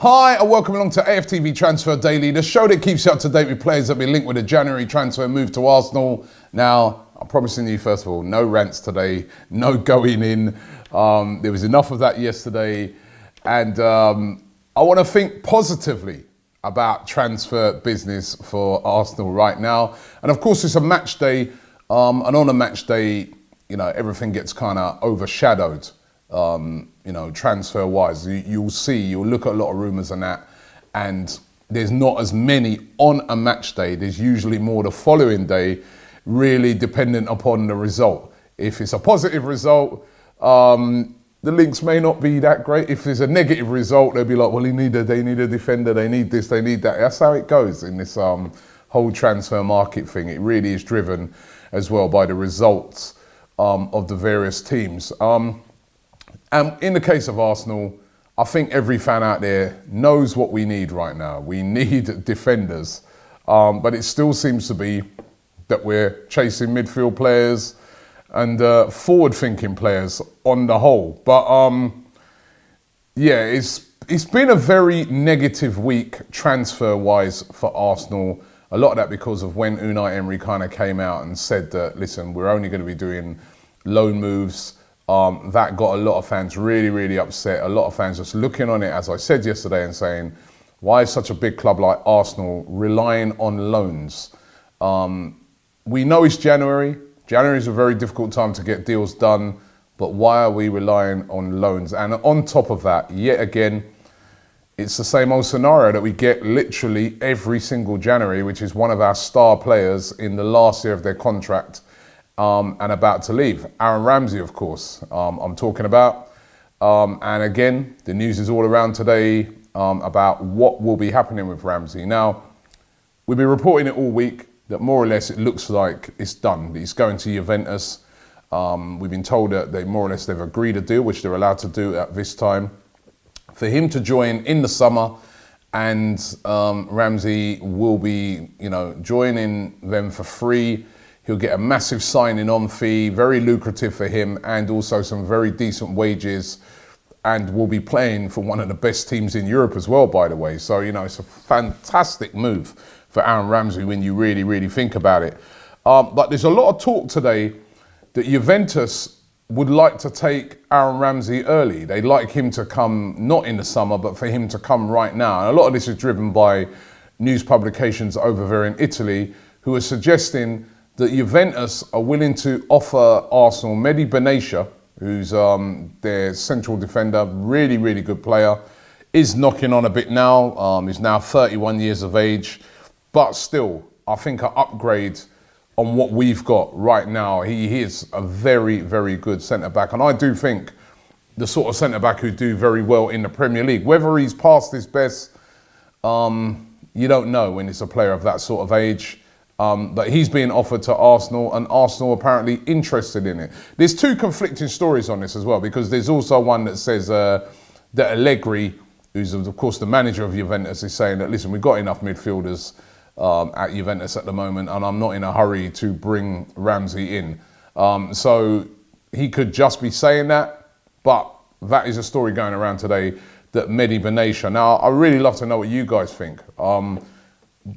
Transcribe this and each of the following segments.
Hi and welcome along to AFTV Transfer Daily, the show that keeps you up to date with players that have been linked with a January transfer move to Arsenal. Now, I'm promising you, first of all, no rants today, no going in. There was enough of that yesterday. And I want to think positively about transfer business for Arsenal right now. And of course, it's a match day. And on a match day, you know, everything gets kind of overshadowed. Transfer-wise, you'll look at a lot of rumours and that, and there's not as many on a match day. There's usually more the following day, really dependent upon the result. If it's a positive result, the links may not be that great. If there's a negative result, they'll be like, well, they need a defender, they need this, they need that. That's how it goes in this whole transfer market thing. It really is driven as well by the results of the various teams. And in the case of Arsenal, I think every fan out there knows what we need right now. We need defenders, but it still seems to be that we're chasing midfield players and forward-thinking players on the whole. But it's been a very negative week transfer-wise for Arsenal. A lot of that because of when Unai Emery kind of came out and said that, listen, we're only going to be doing loan moves. That got a lot of fans really, really upset. A lot of fans just looking on it, as I said yesterday, and saying, why is such a big club like Arsenal relying on loans? We know it's January. January is a very difficult time to get deals done, but why are we relying on loans? And on top of that, yet again, it's the same old scenario that we get literally every single January, which is one of our star players in the last year of their contract and about to leave. Aaron Ramsey, of course, I'm talking about. And again, the news is all around today about what will be happening with Ramsey. Now, we've been reporting it all week that more or less it looks like it's done. He's going to Juventus. We've been told that they've agreed a deal, which they're allowed to do at this time, for him to join in the summer. And Ramsey will be, joining them for free. He'll get a massive signing on fee, very lucrative for him, and also some very decent wages, and will be playing for one of the best teams in Europe as well, by the way. So, it's a fantastic move for Aaron Ramsey when you really, really think about it. But there's a lot of talk today that Juventus would like to take Aaron Ramsey early. They'd like him to come, not in the summer, but for him to come right now. And a lot of this is driven by news publications over there in Italy, who are suggesting that Juventus are willing to offer Arsenal Medhi Benatia, who's their central defender, really, really good player, is knocking on a bit now. He's now 31 years of age, but still, I think an upgrade on what we've got right now. He is a very, very good centre-back, and I do think the sort of centre-back who do very well in the Premier League. Whether he's past his best, you don't know when it's a player of that sort of age. But he's being offered to Arsenal, and Arsenal apparently interested in it. There's two conflicting stories on this as well, because there's also one that says that Allegri, who's of course the manager of Juventus, is saying that, listen, we've got enough midfielders at Juventus at the moment, and I'm not in a hurry to bring Ramsey in. So he could just be saying that, but that is a story going around today that Medhi Benatia. Now, I really love to know what you guys think.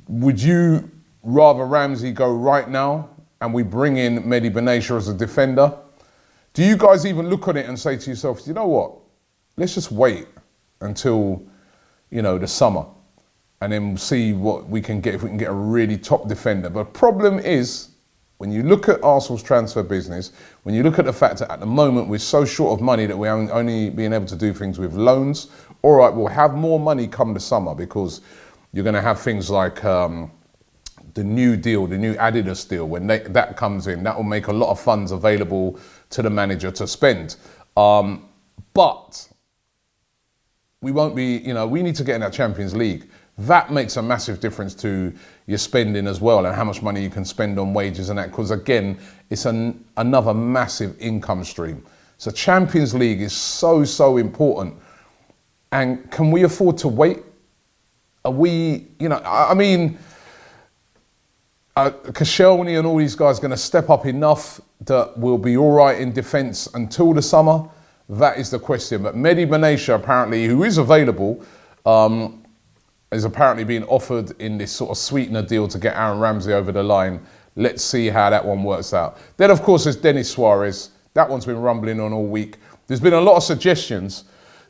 Would you rather Ramsey go right now and we bring in Medhi Benatia as a defender? Do you guys even look at it and say to yourself, you know what, let's just wait until, the summer and then see what we can get, if we can get a really top defender? But problem is, when you look at Arsenal's transfer business, when you look at the fact that at the moment we're so short of money that we're only being able to do things with loans, all right, we'll have more money come the summer because you're going to have things like the new deal, the new Adidas deal, when that comes in, that will make a lot of funds available to the manager to spend. But we won't be, we need to get in that Champions League. That makes a massive difference to your spending as well, and how much money you can spend on wages and that, because again, it's another massive income stream. So Champions League is so, so important. And can we afford to wait? Are we, Koscielny and all these guys going to step up enough that we'll be all right in defence until the summer? That is the question. But Medhi Benatia, apparently, who is available, is apparently being offered in this sort of sweetener deal to get Aaron Ramsey over the line. Let's see how that one works out. Then, of course, there's Denis Suarez. That one's been rumbling on all week. There's been a lot of suggestions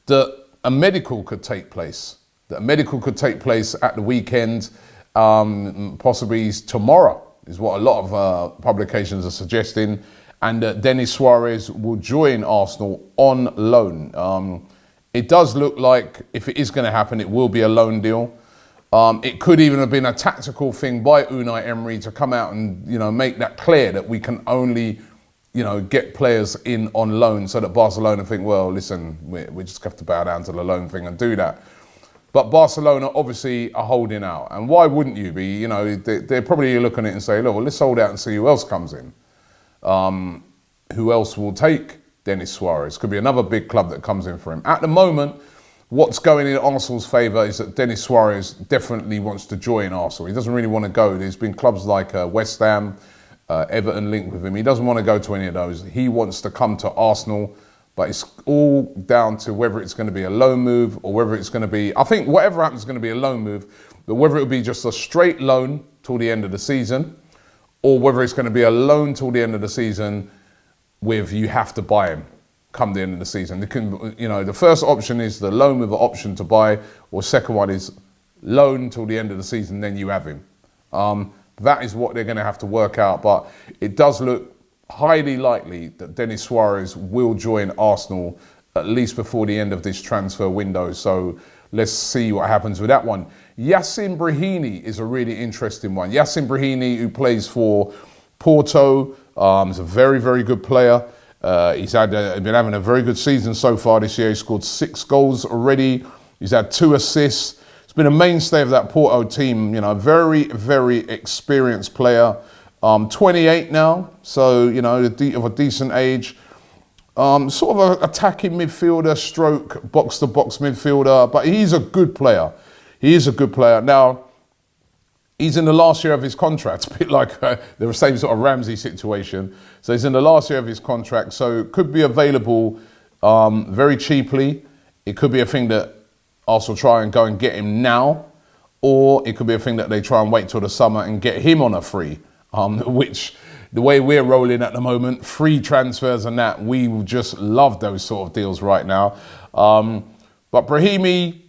that a medical could take place. At the weekend, possibly tomorrow, is what a lot of publications are suggesting. And Denis Suarez will join Arsenal on loan. It does look like if it is going to happen, it will be a loan deal. It could even have been a tactical thing by Unai Emery to come out and, make that clear that we can only, get players in on loan, so that Barcelona think, well, listen, we just have to bow down to the loan thing and do that. But Barcelona obviously are holding out. And why wouldn't you be? They're probably looking at it and say, look, well, let's hold out and see who else comes in. Who else will take Denis Suarez? Could be another big club that comes in for him. At the moment, what's going in Arsenal's favour is that Denis Suarez definitely wants to join Arsenal. He doesn't really want to go. There's been clubs like West Ham, Everton linked with him. He doesn't want to go to any of those. He wants to come to Arsenal, but it's all down to whether it's going to be a loan move or whether it's going to be, I think whatever happens is going to be a loan move, but whether it will be just a straight loan till the end of the season, or whether it's going to be a loan till the end of the season with you have to buy him come the end of the season. The first option is the loan with an option to buy, or second one is loan till the end of the season, then you have him. That is what they're going to have to work out, but it does look highly likely that Denis Suarez will join Arsenal at least before the end of this transfer window. So let's see what happens with that one. Yacine Brahimi is a really interesting one. Yacine Brahimi, who plays for Porto, is a very, very good player. He's been having a very good season so far this year. He scored 6 goals already. He's had 2 assists. He's been a mainstay of that Porto team. Very, very experienced player. 28 now, so of a decent age. Sort of an attacking midfielder, stroke box-to-box midfielder, but he's a good player. He is a good player. Now, he's in the last year of his contract, a bit like the same sort of Ramsey situation. So he's in the last year of his contract, so it could be available very cheaply. It could be a thing that Arsenal try and go and get him now, or it could be a thing that they try and wait till the summer and get him on a free, which the way we're rolling at the moment, free transfers and that, we just love those sort of deals right now. But Brahimi,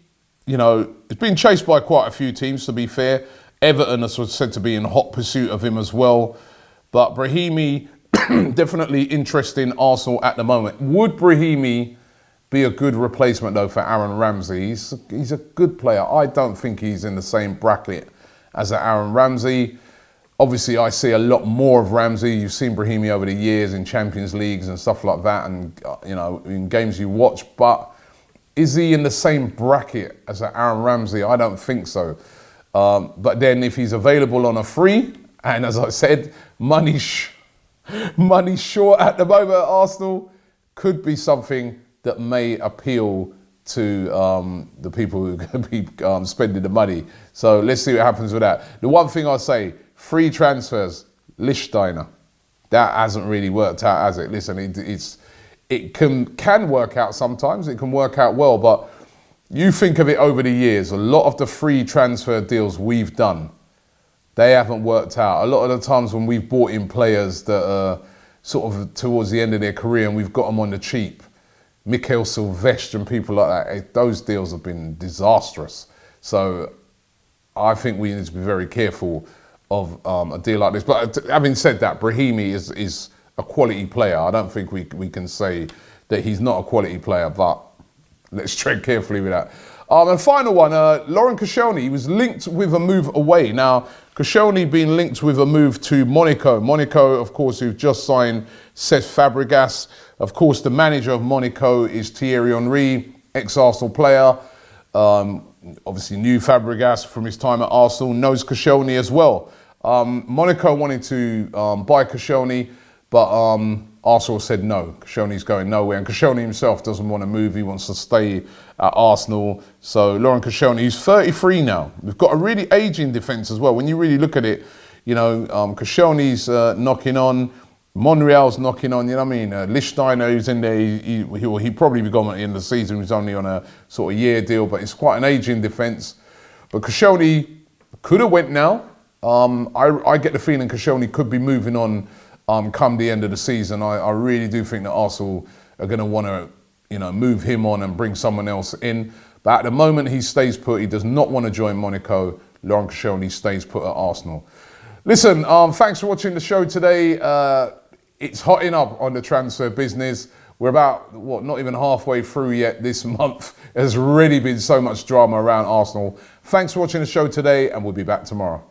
it's been chased by quite a few teams, to be fair. Everton is said to be in hot pursuit of him as well. But Brahimi, definitely interesting Arsenal at the moment. Would Brahimi be a good replacement, though, for Aaron Ramsey? He's a good player. I don't think he's in the same bracket as Aaron Ramsey. Obviously, I see a lot more of Ramsey. You've seen Brahimi over the years in Champions Leagues and stuff like that, and in games you watch. But is he in the same bracket as Aaron Ramsey? I don't think so. But then if he's available on a free, and as I said, money short at the moment at Arsenal, could be something that may appeal to the people who are going to be spending the money. So let's see what happens with that. The one thing I say, free transfers, Lichtsteiner. That hasn't really worked out, has it? Listen, it can work out sometimes. It can work out well, but you think of it over the years, a lot of the free transfer deals we've done, they haven't worked out. A lot of the times when we've bought in players that are sort of towards the end of their career and we've got them on the cheap, Mikel Silvestre and people like that, those deals have been disastrous. So I think we need to be very careful of a deal like this. But having said that, Brahimi is a quality player. I don't think we can say that he's not a quality player, but let's tread carefully with that. And final one, Laurent Koscielny, he was linked with a move away. Now, Koscielny being linked with a move to Monaco. Monaco, of course, who've just signed Cesc Fabregas. Of course, the manager of Monaco is Thierry Henry, ex-Arsenal player. Obviously knew Fabregas from his time at Arsenal, knows Koscielny as well. Monaco wanted to buy Koscielny, but Arsenal said no. Koscielny's going nowhere, and Koscielny himself doesn't want to move. He wants to stay at Arsenal. So Laurent Koscielny, he's 33 now. We've got a really aging defence as well. When you really look at it, Koscielny's knocking on. Monreal's knocking on, you know what I mean? Lichtsteiner, who's in there, he'll probably be gone at the end of the season. He's only on a sort of year deal, but it's quite an aging defence. But Koscielny could have went now. I get the feeling Koscielny could be moving on come the end of the season. I really do think that Arsenal are going to want to, move him on and bring someone else in. But at the moment, he stays put. He does not want to join Monaco. Laurent Koscielny stays put at Arsenal. Listen, thanks for watching the show today. It's hotting up on the transfer business. We're about, not even halfway through yet this month. There's already been so much drama around Arsenal. Thanks for watching the show today, and we'll be back tomorrow.